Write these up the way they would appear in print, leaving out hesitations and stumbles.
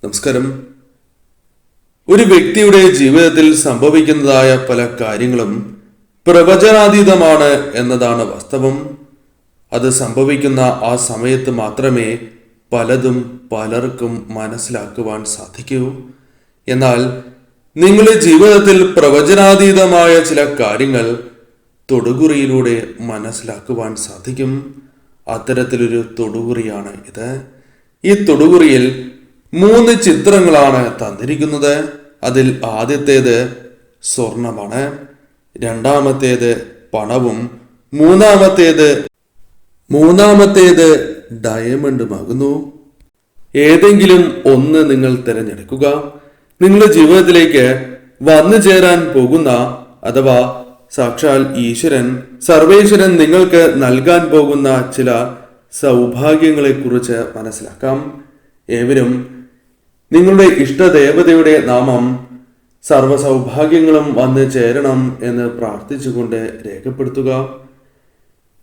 നമസ്കാരം. ഒരു വ്യക്തിയുടെ ജീവിതത്തിൽ സംഭവിക്കുന്നതായ പല കാര്യങ്ങളും പ്രവചനാതീതമാണ് എന്നതാണ് വാസ്തവം. അത് സംഭവിക്കുന്ന ആ സമയത്ത് മാത്രമേ പലതും പലർക്കും മനസ്സിലാക്കുവാൻ സാധിക്കൂ. എന്നാൽ നിങ്ങളുടെ ജീവിതത്തിൽ പ്രവചനാതീതമായ ചില കാര്യങ്ങൾ തൊടുകുറിയിലൂടെ മനസ്സിലാക്കുവാൻ സാധിക്കും. അത്തരത്തിലൊരു തൊടുകുറിയാണ് ഇത്. ഈ തൊടുകുറിയിൽ 3 ചിത്രങ്ങളാണ് തന്നിരിക്കുന്നത്. അതിൽ ആദ്യത്തേത് സ്വർണമാണ്, രണ്ടാമത്തേത് പണവും, മൂന്നാമത്തേത് ഡയമണ്ടുമാകുന്നു. ഏതെങ്കിലും ഒന്ന് നിങ്ങൾ തിരഞ്ഞെടുക്കുക. നിങ്ങളുടെ ജീവിതത്തിലേക്ക് വന്നു ചേരാൻ പോകുന്ന അഥവാ സാക്ഷാൽ ഈശ്വരൻ, സർവേശ്വരൻ നിങ്ങൾക്ക് നൽകാൻ പോകുന്ന ചില സൗഭാഗ്യങ്ങളെ കുറിച്ച് മനസ്സിലാക്കാം. ഏവരും നിങ്ങളുടെ ഇഷ്ടദേവതയുടെ നാമം സർവ്വസൗഭാഗ്യങ്ങളും വന്ന് ചേരണം എന്ന് പ്രാർത്ഥിച്ചുകൊണ്ട് രേഖപ്പെടുത്തുക.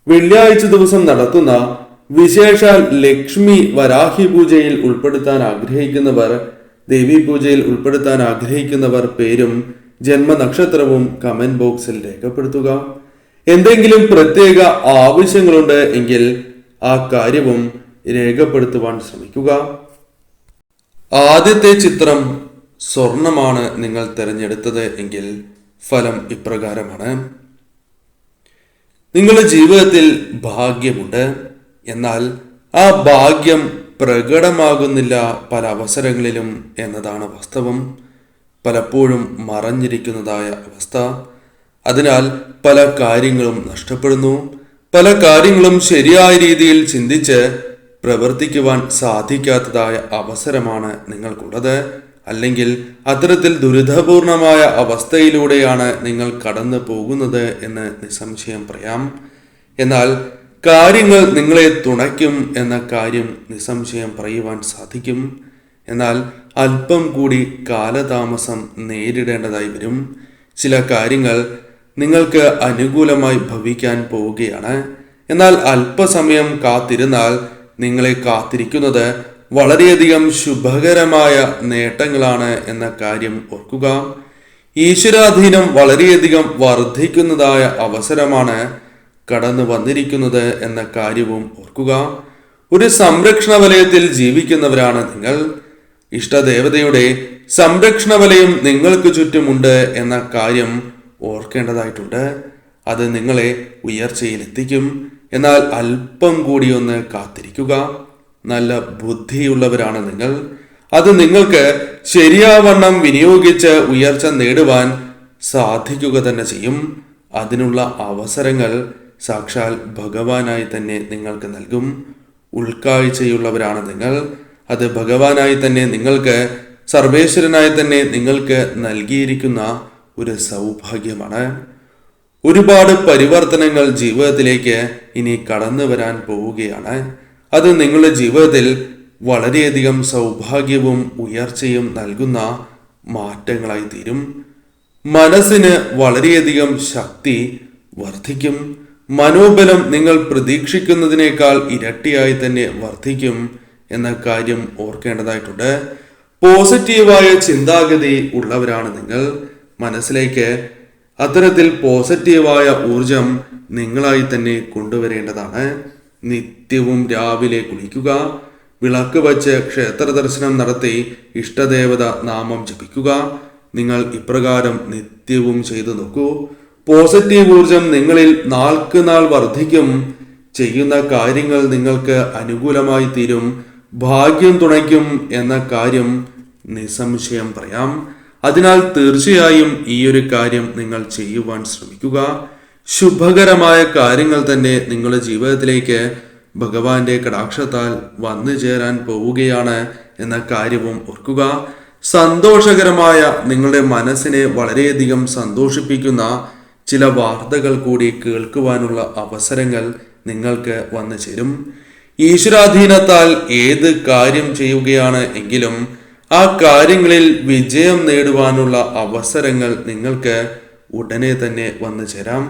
വെള്ളിയാഴ്ച ദിവസം നടത്തുന്ന വിശേഷാൽ ലക്ഷ്മി വരാഹി പൂജയിൽ ഉൾപ്പെടുത്താൻ ആഗ്രഹിക്കുന്നവർ, ദേവി പൂജയിൽ ഉൾപ്പെടുത്താൻ ആഗ്രഹിക്കുന്നവർ പേരും ജന്മനക്ഷത്രവും കമന്റ് ബോക്സിൽ രേഖപ്പെടുത്തുക. എന്തെങ്കിലും പ്രത്യേക ആവശ്യങ്ങളുണ്ട് എങ്കിൽ ആ കാര്യവും രേഖപ്പെടുത്തുവാൻ ശ്രമിക്കുക. ആദ്യത്തെ ചിത്രം സ്വർണമാണ് നിങ്ങൾ തിരഞ്ഞെടുത്തത് എങ്കിൽ ഫലം ഇപ്രകാരമാണ്. നിങ്ങളുടെ ജീവിതത്തിൽ ഭാഗ്യമുണ്ട്. എന്നാൽ ആ ഭാഗ്യം പ്രകടമാകുന്നില്ല പല അവസരങ്ങളിലും എന്നതാണ് വാസ്തവം. പലപ്പോഴും മറഞ്ഞിരിക്കുന്നതായ അവസ്ഥ. അതിനാൽ പല കാര്യങ്ങളും നഷ്ടപ്പെടുന്നു. പല കാര്യങ്ങളും ശരിയായ രീതിയിൽ ചിന്തിച്ച് പ്രവർത്തിക്കുവാൻ സാധിക്കാത്തതായ അവസരമാണ് നിങ്ങൾക്കുള്ളത്. അല്ലെങ്കിൽ അത്തരത്തിൽ ദുരിതപൂർണമായ അവസ്ഥയിലൂടെയാണ് നിങ്ങൾ കടന്നു പോകുന്നത് എന്ന് നിസ്സംശയം പറയാം. എന്നാൽ കാര്യങ്ങൾ നിങ്ങളെ തുണയ്ക്കും എന്ന കാര്യം നിസ്സംശയം പറയുവാൻ സാധിക്കും. എന്നാൽ അല്പം കൂടി കാലതാമസം നേരിടേണ്ടതായി വരും. ചില കാര്യങ്ങൾ നിങ്ങൾക്ക് അനുകൂലമായി ഭവിക്കാൻ പോവുകയാണ്. എന്നാൽ അല്പസമയം കാത്തിരുന്നാൽ നിങ്ങളെ കാത്തിരിക്കുന്നത് വളരെയധികം ശുഭകരമായ നേട്ടങ്ങളാണ് എന്ന കാര്യം ഓർക്കുക. ഈശ്വരാധീനം വളരെയധികം വർദ്ധിക്കുന്നതായ അവസരമാണ് കടന്നു വന്നിരിക്കുന്നത് എന്ന കാര്യവും ഓർക്കുക. ഒരു സംരക്ഷണ വലയത്തിൽ ജീവിക്കുന്നവരാണ് നിങ്ങൾ. ഇഷ്ടദേവതയുടെ സംരക്ഷണ വലയം നിങ്ങൾക്ക് ചുറ്റുമുണ്ട് എന്ന കാര്യം ഓർക്കേണ്ടതായിട്ടുണ്ട്. അത് നിങ്ങളെ ഉയർച്ചയിലെത്തിക്കും. എന്നാൽ അല്പം കൂടി ഒന്ന് കാത്തിരിക്കുക. നല്ല ബുദ്ധിയുള്ളവരാണ് നിങ്ങൾ. അത് നിങ്ങൾക്ക് ശരിയാവണ്ണം വിനിയോഗിച്ച് ഉയർച്ച നേടുവാൻ സാധിക്കുക തന്നെ ചെയ്യും. അതിനുള്ള അവസരങ്ങൾ സാക്ഷാൽ ഭഗവാനായി തന്നെ നിങ്ങൾക്ക് നൽകും. ഉൾക്കാഴ്ചയുള്ളവരാണ് നിങ്ങൾ. അത് ഭഗവാനായി തന്നെ നിങ്ങൾക്ക്, സർവേശ്വരനായി തന്നെ നിങ്ങൾക്ക് നൽകിയിരിക്കുന്ന ഒരു സൗഭാഗ്യമാണ്. ഒരുപാട് പരിവർത്തനങ്ങൾ ജീവിതത്തിലേക്ക് ഇനി കടന്നു വരാൻ പോവുകയാണ്. അത് നിങ്ങളുടെ ജീവിതത്തിൽ വളരെയധികം സൗഭാഗ്യവും ഉയർച്ചയും നൽകുന്ന മാറ്റങ്ങളായി തീരും. മനസ്സിന് വളരെയധികം ശക്തി വർദ്ധിക്കും. മനോബലം നിങ്ങൾ പ്രതീക്ഷിക്കുന്നതിനേക്കാൾ ഇരട്ടിയായി തന്നെ വർദ്ധിക്കും എന്ന കാര്യം ഓർക്കേണ്ടതായിട്ടുണ്ട്. പോസിറ്റീവായ ചിന്താഗതി ഉള്ളവരാണ് നിങ്ങൾ. മനസ്സിലേക്ക് അത്തരത്തിൽ പോസിറ്റീവായ ഊർജം നിങ്ങളായി തന്നെ കൊണ്ടുവരേണ്ടതാണ്. നിത്യവും രാവിലെ കുളിക്കുക. വിളക്ക് വച്ച് ക്ഷേത്ര ദർശനം നടത്തി ഇഷ്ടദേവത നാമം ജപിക്കുക. നിങ്ങൾ ഇപ്രകാരം നിത്യവും ചെയ്തു നോക്കൂ. പോസിറ്റീവ് ഊർജം നിങ്ങളിൽ നാൾക്ക് നാൾ വർദ്ധിക്കും. ചെയ്യുന്ന കാര്യങ്ങൾ നിങ്ങൾക്ക് അനുകൂലമായി തീരും. ഭാഗ്യം തുണയ്ക്കും എന്ന കാര്യം നിസ്സംശയം പറയാം. അതിനാൽ തീർച്ചയായും ഈ ഒരു കാര്യം നിങ്ങൾ ചെയ്യുവാൻ ശ്രമിക്കുക. ശുഭകരമായ കാര്യങ്ങൾ തന്നെ നിങ്ങളുടെ ജീവിതത്തിലേക്ക് ഭഗവാന്റെ കടാക്ഷത്താൽ വന്നു ചേരാൻ പോവുകയാണ് എന്ന കാര്യവും ഓർക്കുക. സന്തോഷകരമായ, നിങ്ങളുടെ മനസ്സിനെ വളരെയധികം സന്തോഷിപ്പിക്കുന്ന ചില വാർത്തകൾ കൂടി കേൾക്കുവാനുള്ള അവസരങ്ങൾ നിങ്ങൾക്ക് വന്നു ചേരും. ഈശ്വരാധീനത്താൽ ഏത് കാര്യം ചെയ്യുകയാണ് എങ്കിലും ആ കാര്യങ്ങളിൽ വിജയം നേടുവാനുള്ള അവസരങ്ങൾ നിങ്ങൾക്ക് ഉടനെ തന്നെ വന്നു ചേരാം.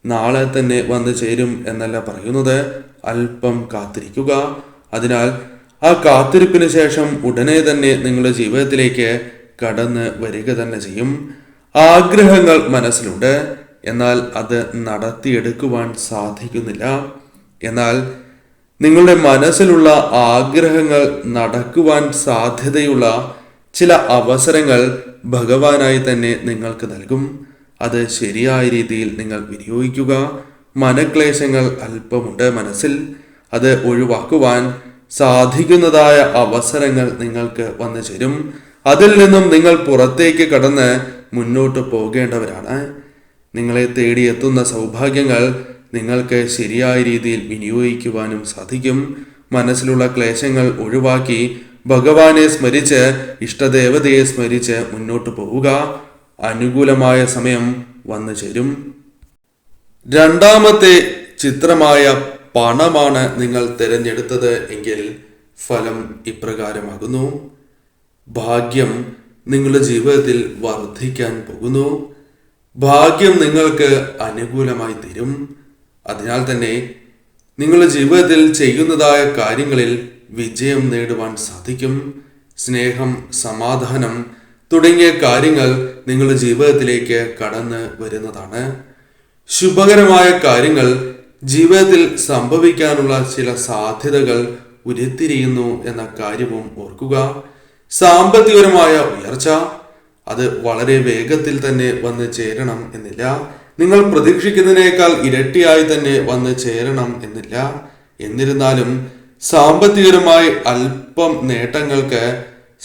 നാളെ തന്നെ വന്നു ചേരും എന്നല്ല പറയുന്നത്, അല്പം കാത്തിരിക്കുക. അതിനാൽ ആ കാത്തിരിപ്പിന് ശേഷം ഉടനെ തന്നെ നിങ്ങളുടെ ജീവിതത്തിലേക്ക് കടന്ന് വരിക തന്നെ ചെയ്യും. ആഗ്രഹങ്ങൾ മനസ്സിലുണ്ട്, എന്നാൽ അത് നടത്തിയെടുക്കുവാൻ സാധിക്കുന്നില്ല. എന്നാൽ നിങ്ങളുടെ മനസ്സിലുള്ള ആഗ്രഹങ്ങൾ നടക്കുവാൻ സാധ്യതയുള്ള ചില അവസരങ്ങൾ ഭഗവാനായി തന്നെ നിങ്ങൾക്ക് നൽകും. അത് ശരിയായ രീതിയിൽ നിങ്ങൾ വിനിയോഗിക്കുക. മനക്ലേശങ്ങൾ അല്പമുണ്ട് മനസ്സിൽ, അത് ഒഴിവാക്കുവാൻ സാധിക്കുന്നതായ അവസരങ്ങൾ നിങ്ങൾക്ക് വന്നു ചേരും. അതിൽ നിന്നും നിങ്ങൾ പുറത്തേക്ക് കടന്ന് മുന്നോട്ട് പോകേണ്ടവരാണ്. നിങ്ങളെ തേടിയെത്തുന്ന സൗഭാഗ്യങ്ങൾ നിങ്ങൾക്ക് ശരിയായ രീതിയിൽ വിനിയോഗിക്കുവാനും സാധിക്കും. മനസ്സിലുള്ള ക്ലേശങ്ങൾ ഒഴിവാക്കി ഭഗവാനെ സ്മരിച്ച് ഇഷ്ടദേവതയെ സ്മരിച്ച് മുന്നോട്ട് പോവുക. അനുകൂലമായ സമയം വന്നു ചേരും. രണ്ടാമത്തെ ചിത്രമായ പണമാണ് നിങ്ങൾ തിരഞ്ഞെടുത്തത് എങ്കിൽ ഫലം ഇപ്രകാരമാകുന്നു. ഭാഗ്യം നിങ്ങളുടെ ജീവിതത്തിൽ വർദ്ധിക്കാൻ പോകുന്നു. ഭാഗ്യം നിങ്ങൾക്ക് അനുകൂലമായി തീരും. അതിനാൽ തന്നെ നിങ്ങളുടെ ജീവിതത്തിൽ ചെയ്യുന്നതായ കാര്യങ്ങളിൽ വിജയം നേടുവാൻ സാധിക്കും. സ്നേഹം, സമാധാനം തുടങ്ങിയ കാര്യങ്ങൾ നിങ്ങളുടെ ജീവിതത്തിലേക്ക് കടന്ന് വരുന്നതാണ്. ശുഭകരമായ കാര്യങ്ങൾ ജീവിതത്തിൽ സംഭവിക്കാനുള്ള ചില സാധ്യതകൾ ഉരുത്തിരിയുന്നു എന്ന കാര്യവും ഓർക്കുക. സാമ്പത്തികപരമായ ഉയർച്ച അത് വളരെ വേഗത്തിൽ തന്നെ വന്ന് ചേരണം എന്നില്ല. നിങ്ങൾ പ്രതീക്ഷിക്കുന്നതിനേക്കാൾ ഇരട്ടിയായി തന്നെ വന്ന് ചേരണം എന്നില്ല. എന്നിരുന്നാലും സാമ്പത്തികപരമായി അല്പം നേട്ടങ്ങൾക്ക്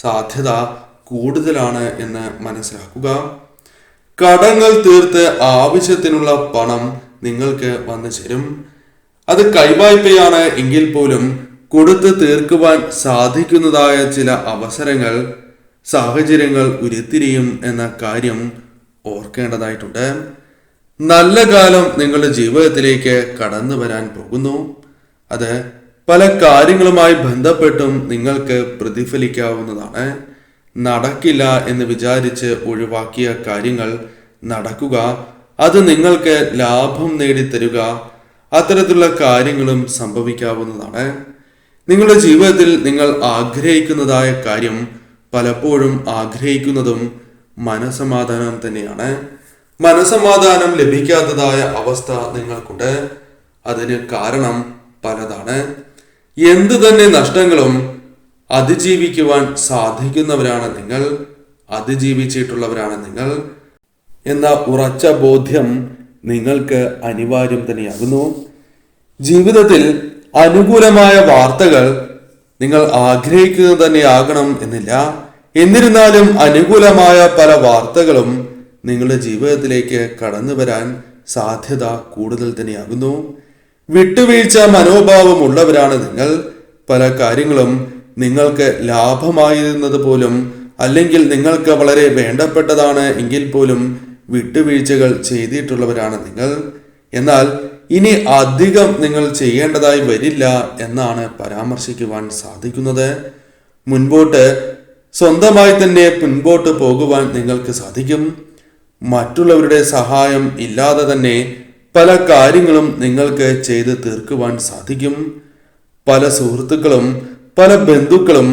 സാധ്യത കൂടുതലാണ് എന്ന് മനസ്സിലാക്കുക. കടങ്ങൾ തീർത്ത് ആവശ്യത്തിനുള്ള പണം നിങ്ങൾക്ക് വന്നു ചേരും. അത് കൈവായ്പയാണ് എങ്കിൽ പോലും കൊടുത്ത് തീർക്കുവാൻ സാധിക്കുന്നതായ ചില അവസരങ്ങൾ, സാഹചര്യങ്ങൾ ഉരുത്തിരിയും എന്ന കാര്യം ഓർക്കേണ്ടതായിട്ടുണ്ട്. നല്ല കാലം നിങ്ങളുടെ ജീവിതത്തിലേക്ക് കടന്നു വരാൻ പോകുന്നു. അത് പല കാര്യങ്ങളുമായി ബന്ധപ്പെട്ടും നിങ്ങൾക്ക് പ്രതിഫലിക്കാവുന്നതാണ്. നടക്കില്ല എന്ന് വിചാരിച്ച് ഒഴിവാക്കിയ കാര്യങ്ങൾ നടക്കുക, അത് നിങ്ങൾക്ക് ലാഭം നേടിത്തരുക, അത്തരത്തിലുള്ള കാര്യങ്ങളും സംഭവിക്കാവുന്നതാണ്. നിങ്ങളുടെ ജീവിതത്തിൽ നിങ്ങൾ ആഗ്രഹിക്കുന്നതായ കാര്യം പലപ്പോഴും ആഗ്രഹിക്കുന്നതും മനസമാധാനം തന്നെയാണ്. മനസമാധാനം ലഭിക്കാത്തതായ അവസ്ഥ നിങ്ങൾക്കുണ്ട്. അതിന് കാരണം പലതാണ്. എന്തു തന്നെ നഷ്ടങ്ങളും അതിജീവിക്കുവാൻ സാധിക്കുന്നവരാണ് നിങ്ങൾ, അതിജീവിച്ചിട്ടുള്ളവരാണ് നിങ്ങൾ എന്ന ഉറച്ച ബോധ്യം നിങ്ങൾക്ക് അനിവാര്യം തന്നെയാകുന്നു. ജീവിതത്തിൽ അനുകൂലമായ വാർത്തകൾ നിങ്ങൾ ആഗ്രഹിക്കുന്നത് തന്നെയാകണം എന്നില്ല. എന്നിരുന്നാലും അനുകൂലമായ പല വാർത്തകളും നിങ്ങളുടെ ജീവിതത്തിലേക്ക് കടന്നു വരാൻ സാധ്യത കൂടുതൽ തന്നെയാകുന്നു. വിട്ടുവീഴ്ച മനോഭാവമുള്ളവരാണ് നിങ്ങൾ. പല കാര്യങ്ങളും നിങ്ങൾക്ക് ലാഭമായിരുന്നത് പോലും, അല്ലെങ്കിൽ നിങ്ങൾക്ക് വളരെ വേണ്ടപ്പെട്ടതാണ് എങ്കിൽ പോലും വിട്ടുവീഴ്ചകൾ ചെയ്തിട്ടുള്ളവരാണ് നിങ്ങൾ. എന്നാൽ ഇനി അധികം നിങ്ങൾ ചെയ്യേണ്ടതായി വരില്ല എന്നാണ് പരാമർശിക്കുവാൻ സാധിക്കുന്നത്. മുൻപോട്ട് സ്വന്തമായി തന്നെ മുൻപോട്ട് പോകുവാൻ നിങ്ങൾക്ക് സാധിക്കും. മറ്റുള്ളവരുടെ സഹായം ഇല്ലാതെ തന്നെ പല കാര്യങ്ങളും നിങ്ങൾക്ക് ചെയ്ത് തീർക്കുവാൻ സാധിക്കും. പല സുഹൃത്തുക്കളും പല ബന്ധുക്കളും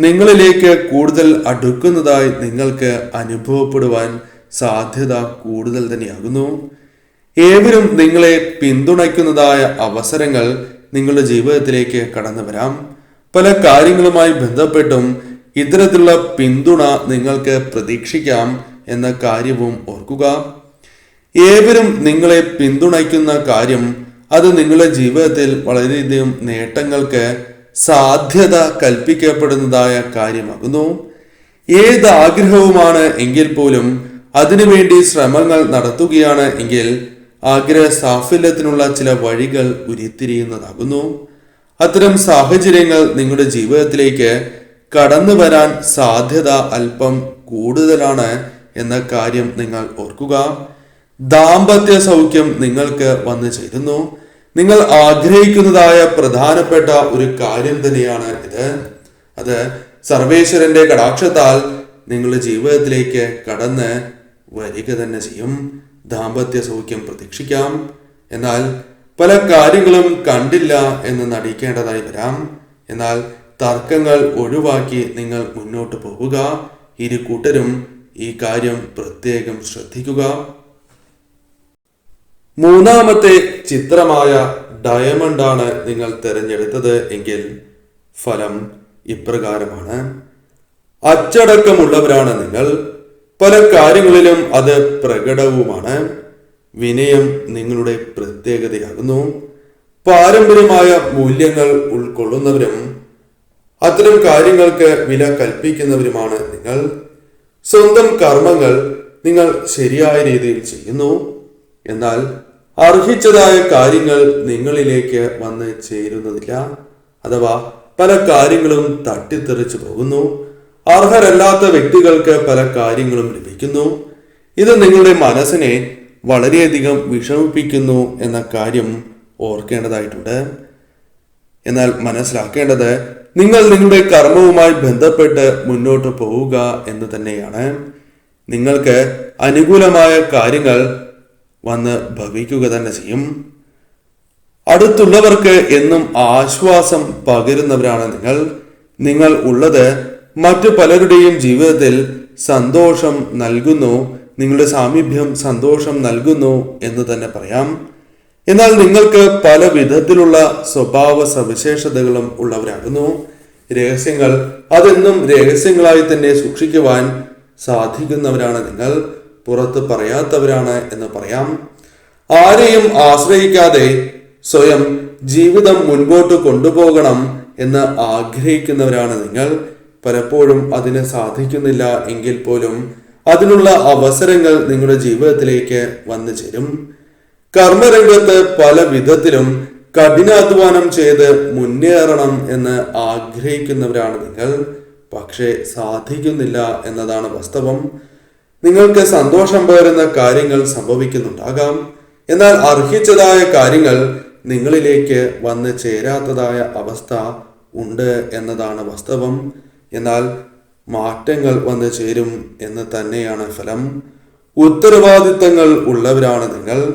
നിങ്ങളിലേക്ക് കൂടുതൽ അടുക്കുന്നതായി നിങ്ങൾക്ക് അനുഭവപ്പെടുവാൻ സാധ്യത കൂടുതൽ തന്നെയാകുന്നു. ഏവരും നിങ്ങളെ പിന്തുണയ്ക്കുന്നതായ അവസരങ്ങൾ നിങ്ങളുടെ ജീവിതത്തിലേക്ക് കടന്നു വരാം. പല കാര്യങ്ങളുമായി ബന്ധപ്പെട്ടും ഇത്തരത്തിലുള്ള പിന്തുണ നിങ്ങൾക്ക് പ്രതീക്ഷിക്കാം എന്ന കാര്യവും ഓർക്കുക. ഏവരും നിങ്ങളെ പിന്തുണയ്ക്കുന്ന കാര്യം അത് നിങ്ങളുടെ ജീവിതത്തിൽ വളരെയധികം നേട്ടങ്ങൾക്ക് സാധ്യത കൽപ്പിക്കപ്പെടുന്നതായ കാര്യമാകുന്നു. ഏത് ആഗ്രഹവുമാണ് എങ്കിൽ പോലും അതിനുവേണ്ടി ശ്രമങ്ങൾ നടത്തുകയാണ് എങ്കിൽ ആഗ്രഹ സാഫല്യത്തിനുള്ള ചില വഴികൾ ഉരുത്തിരിയുന്നതാകുന്നു. അത്തരം സാഹചര്യങ്ങൾ നിങ്ങളുടെ ജീവിതത്തിലേക്ക് കടന്നു വരാൻ സാധ്യത അല്പം കൂടുതലാണ് എന്ന കാര്യം നിങ്ങൾ ഓർക്കുക. ദാമ്പത്യ സൗഖ്യം നിങ്ങൾക്ക് വന്നു ചേരുന്നു. നിങ്ങൾ ആഗ്രഹിക്കുന്നതായ പ്രധാനപ്പെട്ട ഒരു കാര്യം തന്നെയാണ് ഇത്. അത് സർവേശ്വരന്റെ കടാക്ഷത്താൽ നിങ്ങളുടെ ജീവിതത്തിലേക്ക് കടന്ന് വരിക തന്നെ ചെയ്യും. ദാമ്പത്യ സൗഖ്യം പ്രതീക്ഷിക്കാം. എന്നാൽ പല കാര്യങ്ങളും കണ്ടില്ല എന്ന് നടിക്കേണ്ടതായി വരാം. എന്നാൽ തർക്കങ്ങൾ ഒഴിവാക്കി നിങ്ങൾ മുന്നോട്ട് പോവുക. ഇരു കൂട്ടരും ഈ കാര്യം പ്രത്യേകം ശ്രദ്ധിക്കുക. മൂന്നാമത്തെ ചിത്രമായ ഡയമണ്ട് ആണ് നിങ്ങൾ തിരഞ്ഞെടുത്തത് എങ്കിൽ ഫലം ഇപ്രകാരമാണ്. അച്ചടക്കമുള്ളവരാണ് നിങ്ങൾ. പല കാര്യങ്ങളിലും അത് പ്രകടവുമാണ്. വിനയം നിങ്ങളുടെ പ്രത്യേകതയാകുന്നു. പാരമ്പര്യമായ മൂല്യങ്ങൾ ഉൾക്കൊള്ളുന്നവരും അത്തരം കാര്യങ്ങൾക്ക് വില കൽപ്പിക്കുന്നവരുമാണ് നിങ്ങൾ. സ്വന്തം കർമ്മങ്ങൾ നിങ്ങൾ ശരിയായ രീതിയിൽ ചെയ്യുന്നു. എന്നാൽ അർഹിച്ചതായ കാര്യങ്ങൾ നിങ്ങളിലേക്ക് വന്ന് ചേരുന്നതില്ല. അഥവാ പല കാര്യങ്ങളും തട്ടിത്തെറിച്ചു പോകുന്നു. അർഹരല്ലാത്ത വ്യക്തികൾക്ക് പല കാര്യങ്ങളും ലഭിക്കുന്നു. ഇത് നിങ്ങളുടെ മനസ്സിനെ വളരെയധികം വിഷമിപ്പിക്കുന്നു എന്ന കാര്യം ഓർക്കേണ്ടതായിട്ടുണ്ട്. എന്നാൽ മനസ്സിലാക്കേണ്ടത് നിങ്ങൾ നിങ്ങളുടെ കർമ്മവുമായി ബന്ധപ്പെട്ട് മുന്നോട്ട് പോവുക എന്ന് തന്നെയാണ്. നിങ്ങൾക്ക് അനുകൂലമായ കാര്യങ്ങൾ വന്ന് ഭവിക്കുക തന്നെ ചെയ്യും. അടുത്തുള്ളവർക്ക് എന്നും ആശ്വാസം പകരുന്നവരാണ് നിങ്ങൾ. നിങ്ങൾ ഉള്ളത് മറ്റു പലരുടെയും ജീവിതത്തിൽ സന്തോഷം നൽകുന്നു. നിങ്ങളുടെ സാമീപ്യം സന്തോഷം നൽകുന്നു എന്ന് തന്നെ പറയാം. എന്നാൽ നിങ്ങൾക്ക് പല വിധത്തിലുള്ള സ്വഭാവ സവിശേഷതകളും ഉള്ളവരാകുന്നു. രഹസ്യങ്ങൾ അതെന്നും രഹസ്യങ്ങളായി തന്നെ സൂക്ഷിക്കുവാൻ സാധിക്കുന്നവരാണ് നിങ്ങൾ. പുറത്ത് പറയാത്തവരാണ് എന്ന് പറയാം. ആരെയും ആശ്രയിക്കാതെ സ്വയം ജീവിതം മുൻപോട്ട് കൊണ്ടുപോകണം എന്ന് ആഗ്രഹിക്കുന്നവരാണ് നിങ്ങൾ. പലപ്പോഴും അതിന് സാധിക്കുന്നില്ല എങ്കിൽ പോലും അതിനുള്ള അവസരങ്ങൾ നിങ്ങളുടെ ജീവിതത്തിലേക്ക് വന്നു ചേരും. കർമ്മരംഗത്ത് പല വിധത്തിലും കഠിനാധ്വാനം ചെയ്ത് മുന്നേറണം എന്ന് ആഗ്രഹിക്കുന്നവരാണ് നിങ്ങൾ. പക്ഷേ സാധിക്കുന്നില്ല എന്നതാണ് വാസ്തവം. നിങ്ങൾക്ക് സന്തോഷം പകരുന്ന കാര്യങ്ങൾ സംഭവിക്കുന്നുണ്ടാകാം. എന്നാൽ അർഹിച്ചതായ കാര്യങ്ങൾ നിങ്ങളിലേക്ക് വന്ന് ചേരാത്തതായ അവസ്ഥ ഉണ്ട് എന്നതാണ് വാസ്തവം. എന്നാൽ മാറ്റങ്ങൾ വന്നു ചേരും എന്ന് തന്നെയാണ് ഫലം. ഉത്തരവാദിത്തങ്ങൾ ഉള്ളവരാണ് നിങ്ങൾ.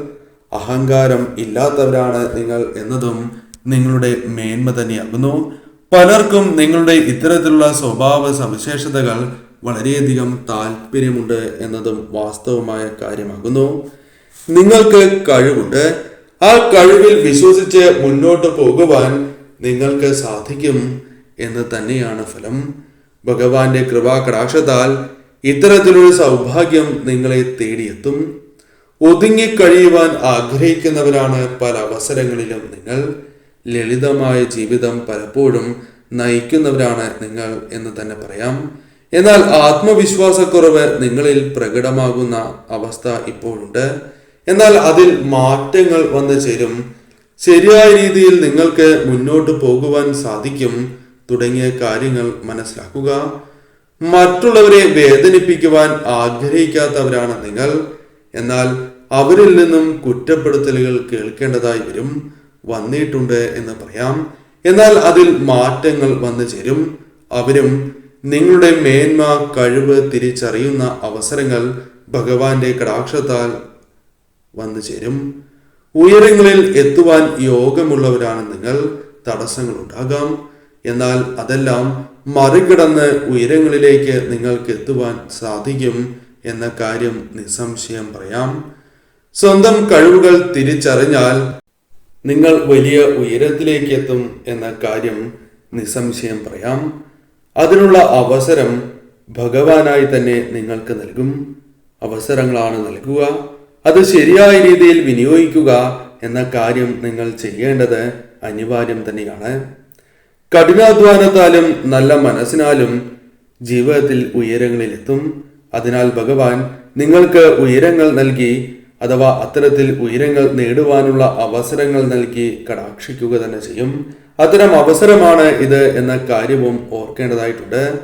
അഹങ്കാരം ഇല്ലാത്തവരാണ് നിങ്ങൾ എന്നതും നിങ്ങളുടെ മേന്മ തന്നെയാകുന്നു. പലർക്കും നിങ്ങളുടെ ഇത്തരത്തിലുള്ള സ്വഭാവ സവിശേഷതകൾ വളരെയധികം താല്പര്യമുണ്ട് എന്നതും വാസ്തവമായ കാര്യമാകുന്നു. നിങ്ങൾക്ക് കഴിവുണ്ട്. ആ കഴിവിൽ വിശ്വസിച്ച് മുന്നോട്ട് പോകുവാൻ നിങ്ങൾക്ക് സാധിക്കും എന്ന് തന്നെയാണ് ഫലം. ഭഗവാന്റെ കൃപാകടാക്ഷത്താൽ ഇത്തരത്തിലൊരു സൗഭാഗ്യം നിങ്ങളെ തേടിയെത്തും. ഒതുങ്ങിക്കഴിയുവാൻ ആഗ്രഹിക്കുന്നവരാണ് പല അവസരങ്ങളിലും നിങ്ങൾ. ലളിതമായ ജീവിതം പലപ്പോഴും നയിക്കുന്നവരാണ് നിങ്ങൾ എന്ന് തന്നെ പറയാം. എന്നാൽ ആത്മവിശ്വാസക്കുറവ് നിങ്ങളിൽ പ്രകടമാകുന്ന അവസ്ഥ ഇപ്പോഴുണ്ട്. എന്നാൽ അതിൽ മാറ്റങ്ങൾ വന്നു ചേരും. ശരിയായ രീതിയിൽ നിങ്ങൾക്ക് മുന്നോട്ട് പോകുവാൻ സാധിക്കും തുടങ്ങിയ കാര്യങ്ങൾ മനസ്സിലാക്കുക. മറ്റുള്ളവരെ വേദനിപ്പിക്കുവാൻ ആഗ്രഹിക്കാത്തവരാണ് നിങ്ങൾ. എന്നാൽ അവരിൽ നിന്നും കുറ്റപ്പെടുത്തലുകൾ കേൾക്കേണ്ടതായി വന്നിട്ടുണ്ട് എന്ന് പറയാം. എന്നാൽ അതിൽ മാറ്റങ്ങൾ വന്നു ചേരും. അവരും നിങ്ങളുടെ മേന്മ കഴിവ് തിരിച്ചറിയുന്ന അവസരങ്ങൾ ഭഗവാന്റെ കടാക്ഷത്താൽ വന്നു ചേരും. ഉയരങ്ങളിൽ എത്തുവാൻ യോഗമുള്ളവരാണ് നിങ്ങൾ. തടസ്സങ്ങൾ ഉണ്ടാകാം. എന്നാൽ അതെല്ലാം മറികടന്ന് ഉയരങ്ങളിലേക്ക് നിങ്ങൾക്ക് എത്തുവാൻ സാധിക്കും എന്ന കാര്യം നിസ്സംശയം പറയാം. സ്വന്തം കഴിവുകൾ തിരിച്ചറിഞ്ഞാൽ നിങ്ങൾ വലിയ ഉയരത്തിലേക്ക് എത്തും എന്ന കാര്യം നിസ്സംശയം പറയാം. അതിനുള്ള അവസരം ഭഗവാനായി തന്നെ നിങ്ങൾക്ക് നൽകും. അവസരങ്ങളാണ് നൽകുക. അത് ശരിയായ രീതിയിൽ വിനിയോഗിക്കുക എന്ന കാര്യം നിങ്ങൾ ചെയ്യേണ്ടത് അനിവാര്യം തന്നെയാണ്. കഠിനാധ്വാനത്താലും നല്ല മനസ്സിനാലും ജീവിതത്തിൽ ഉയരങ്ങളിലെത്തും. അതിനാൽ ഭഗവാൻ നിങ്ങൾക്ക് ഉയരങ്ങൾ നൽകി, അഥവാ അത്തരത്തിൽ ഉയരങ്ങൾ നേടുവാനുള്ള അവസരങ്ങൾ നൽകി കടാക്ഷിക്കുക തന്നെ ചെയ്യും. അത്തരം അവസരമാണ് ഇത് എന്ന കാര്യവും ഓർക്കേണ്ടതായിട്ടുണ്ട്.